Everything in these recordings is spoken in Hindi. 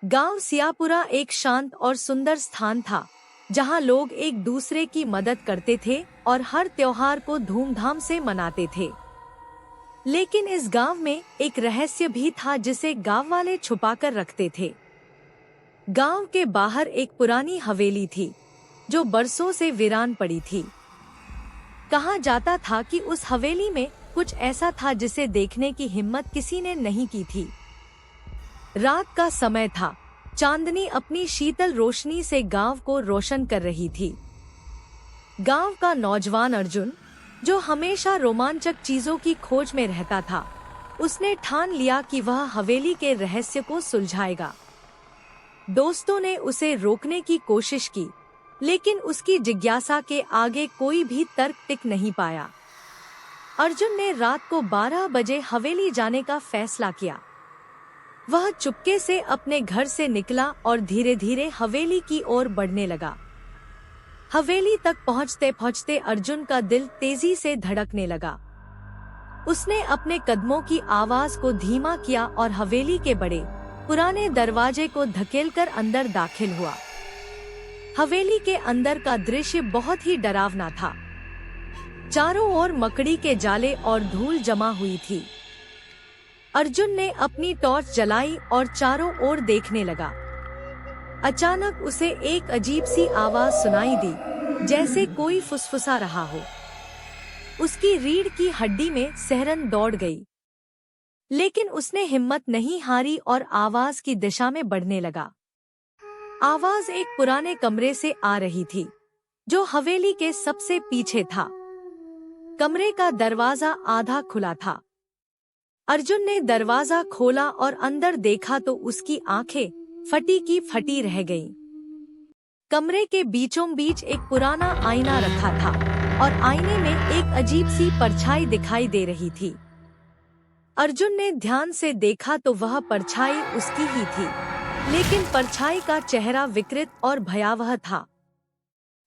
गांव सियापुरा एक शांत और सुंदर स्थान था, जहां लोग एक दूसरे की मदद करते थे और हर त्योहार को धूमधाम से मनाते थे। लेकिन इस गांव में एक रहस्य भी था जिसे गांव वाले छुपाकर रखते थे। गांव के बाहर एक पुरानी हवेली थी, जो बरसों से वीरान पड़ी थी। कहा जाता था कि उस हवेली में कुछ ऐसा था जिसे देखने की हिम्मत किसी ने नहीं की थी। रात का समय था, चांदनी अपनी शीतल रोशनी से गांव को रोशन कर रही थी। गांव का नौजवान अर्जुन, जो हमेशा रोमांचक चीजों की खोज में रहता था, उसने ठान लिया कि वह हवेली के रहस्य को सुलझाएगा। दोस्तों ने उसे रोकने की कोशिश की, लेकिन उसकी जिज्ञासा के आगे कोई भी तर्क टिक नहीं पाया। अर्जुन ने रात को 12 बजे हवेली जाने का फैसला किया। वह चुपके से अपने घर से निकला और धीरे धीरे हवेली की ओर बढ़ने लगा। हवेली तक पहुंचते पहुंचते अर्जुन का दिल तेजी से धड़कने लगा। उसने अपने कदमों की आवाज को धीमा किया और हवेली के बड़े पुराने दरवाजे को धकेलकर अंदर दाखिल हुआ। हवेली के अंदर का दृश्य बहुत ही डरावना था। चारों ओर मकड़ी के जाले और धूल जमा हुई थी। अर्जुन ने अपनी टॉर्च जलाई और चारों ओर देखने लगा। अचानक उसे एक अजीब सी आवाज सुनाई दी, जैसे कोई फुसफुसा रहा हो। उसकी रीढ़ की हड्डी में सिहरन दौड़ गई, लेकिन उसने हिम्मत नहीं हारी और आवाज की दिशा में बढ़ने लगा। आवाज एक पुराने कमरे से आ रही थी, जो हवेली के सबसे पीछे था। कमरे का दरवाजा आधा खुला था। अर्जुन ने दरवाजा खोला और अंदर देखा तो उसकी आंखें फटी की फटी रह गईं। कमरे के बीचों बीच एक पुराना आईना रखा था और आईने में एक अजीब सी परछाई दिखाई दे रही थी। अर्जुन ने ध्यान से देखा तो वह परछाई उसकी ही थी, लेकिन परछाई का चेहरा विकृत और भयावह था।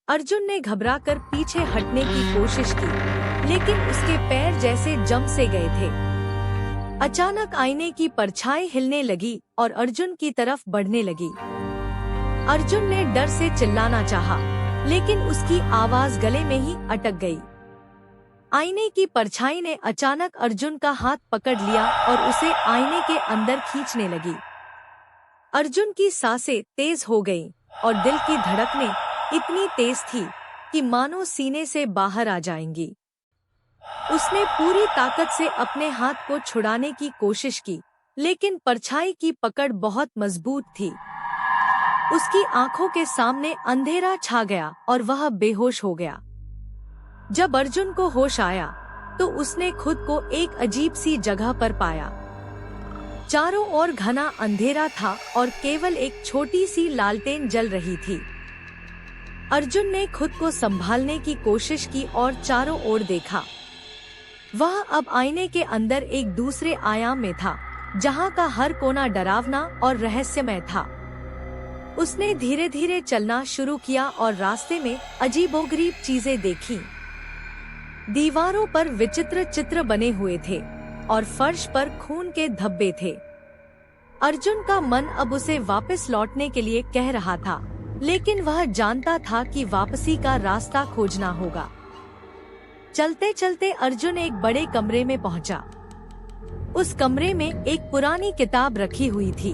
अर्जुन ने घबराकर पीछे हटने की कोशिश की, लेकिन उसके पैर जैसे जम से गए थे। अचानक आईने की परछाई हिलने लगी और अर्जुन की तरफ बढ़ने लगी। अर्जुन ने डर से चिल्लाना चाहा, लेकिन उसकी आवाज गले में ही अटक गई। आईने की परछाई ने अचानक अर्जुन का हाथ पकड़ लिया और उसे आईने के अंदर खींचने लगी। अर्जुन की सांसें तेज हो गईं और दिल की धड़कनें इतनी तेज थी कि मानो सीने से बाहर आ जाएंगी। उसने पूरी ताकत से अपने हाथ को छुड़ाने की कोशिश की, लेकिन परछाई की पकड़ बहुत मजबूत थी। उसकी आंखों के सामने अंधेरा छा गया और वह बेहोश हो गया। जब अर्जुन को होश आया, तो उसने खुद को एक अजीब सी जगह पर पाया। चारों ओर घना अंधेरा था और केवल एक छोटी सी लालटेन जल रही थी। अर्जुन ने खुद को संभालने की कोशिश की और चारों ओर देखा। वह अब आईने के अंदर एक दूसरे आयाम में था, जहां का हर कोना डरावना और रहस्यमय था। उसने धीरे धीरे चलना शुरू किया और रास्ते में अजीबोगरीब चीजें देखीं। दीवारों पर विचित्र चित्र बने हुए थे और फर्श पर खून के धब्बे थे। अर्जुन का मन अब उसे वापस लौटने के लिए कह रहा था, लेकिन वह जानता था कि वापसी का रास्ता खोजना होगा। चलते चलते अर्जुन एक बड़े कमरे में पहुंचा। उस कमरे में एक पुरानी किताब रखी हुई थी।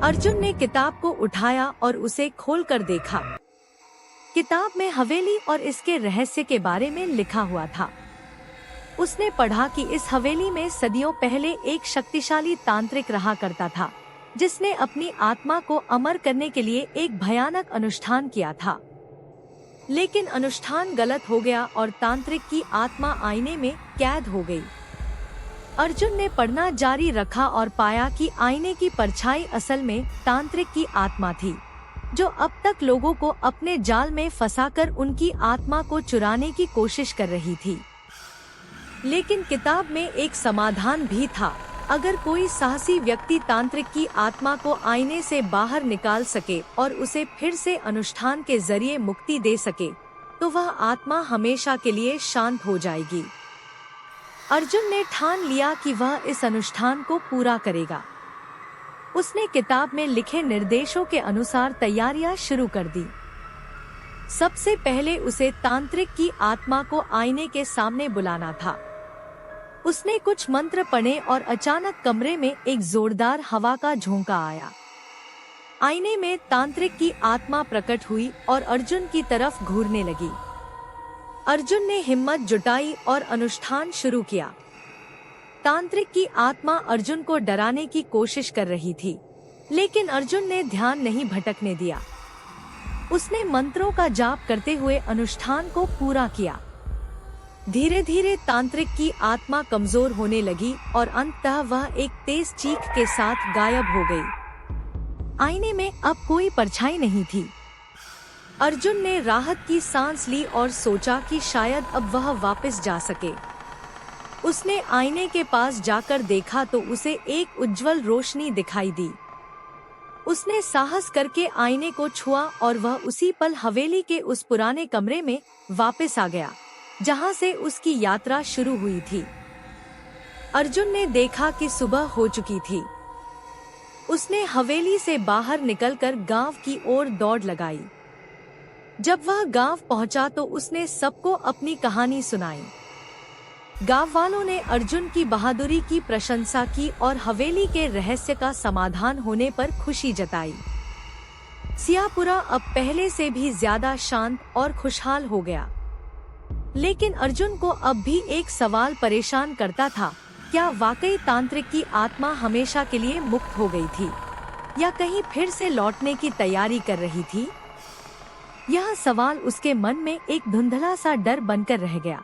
अर्जुन ने किताब को उठाया और उसे खोलकर देखा। किताब में हवेली और इसके रहस्य के बारे में लिखा हुआ था। उसने पढ़ा कि इस हवेली में सदियों पहले एक शक्तिशाली तांत्रिक रहा करता था, जिसने अपनी आत्मा को अमर करने के लिए एक भयानक अनुष्ठान किया था। लेकिन अनुष्ठान गलत हो गया और तांत्रिक की आत्मा आईने में कैद हो गई। अर्जुन ने पढ़ना जारी रखा और पाया कि आईने की परछाई असल में तांत्रिक की आत्मा थी, जो अब तक लोगों को अपने जाल में फंसाकर उनकी आत्मा को चुराने की कोशिश कर रही थी। लेकिन किताब में एक समाधान भी था। अगर कोई साहसी व्यक्ति तांत्रिक की आत्मा को आईने से बाहर निकाल सके और उसे फिर से अनुष्ठान के जरिए मुक्ति दे सके, तो वह आत्मा हमेशा के लिए शांत हो जाएगी। अर्जुन ने ठान लिया कि वह इस अनुष्ठान को पूरा करेगा। उसने किताब में लिखे निर्देशों के अनुसार तैयारियां शुरू कर दी। सबसे पहले उसे तांत्रिक की आत्मा को आईने के सामने बुलाना था। उसने कुछ मंत्र पढ़े और अचानक कमरे में एक जोरदार हवा का झोंका आया। आईने में तांत्रिक की आत्मा प्रकट हुई और अर्जुन की तरफ घूरने लगी। अर्जुन ने हिम्मत जुटाई और अनुष्ठान शुरू किया। तांत्रिक की आत्मा अर्जुन को डराने की कोशिश कर रही थी, लेकिन अर्जुन ने ध्यान नहीं भटकने दिया। उसने मंत्रों का जाप करते हुए अनुष्ठान को पूरा किया। धीरे धीरे तांत्रिक की आत्मा कमजोर होने लगी और अंततः वह एक तेज चीख के साथ गायब हो गई। आईने में अब कोई परछाई नहीं थी। अर्जुन ने राहत की सांस ली और सोचा कि शायद अब वह वापस जा सके। उसने आईने के पास जाकर देखा तो उसे एक उज्जवल रोशनी दिखाई दी। उसने साहस करके आईने को छुआ और वह उसी पल हवेली के उस पुराने कमरे में वापस आ गया, जहां से उसकी यात्रा शुरू हुई थी। अर्जुन ने देखा कि सुबह हो चुकी थी। उसने हवेली से बाहर निकलकर गांव की ओर दौड़ लगाई। जब वह गांव पहुंचा तो उसने सबको अपनी कहानी सुनाई। गांव वालों ने अर्जुन की बहादुरी की प्रशंसा की और हवेली के रहस्य का समाधान होने पर खुशी जताई। सियापुरा अब पहले से भी ज्यादा शांत और खुशहाल हो गया। लेकिन अर्जुन को अब भी एक सवाल परेशान करता था, क्या वाकई तांत्रिक की आत्मा हमेशा के लिए मुक्त हो गई थी या कहीं फिर से लौटने की तैयारी कर रही थी? यह सवाल उसके मन में एक धुंधला सा डर बनकर रह गया।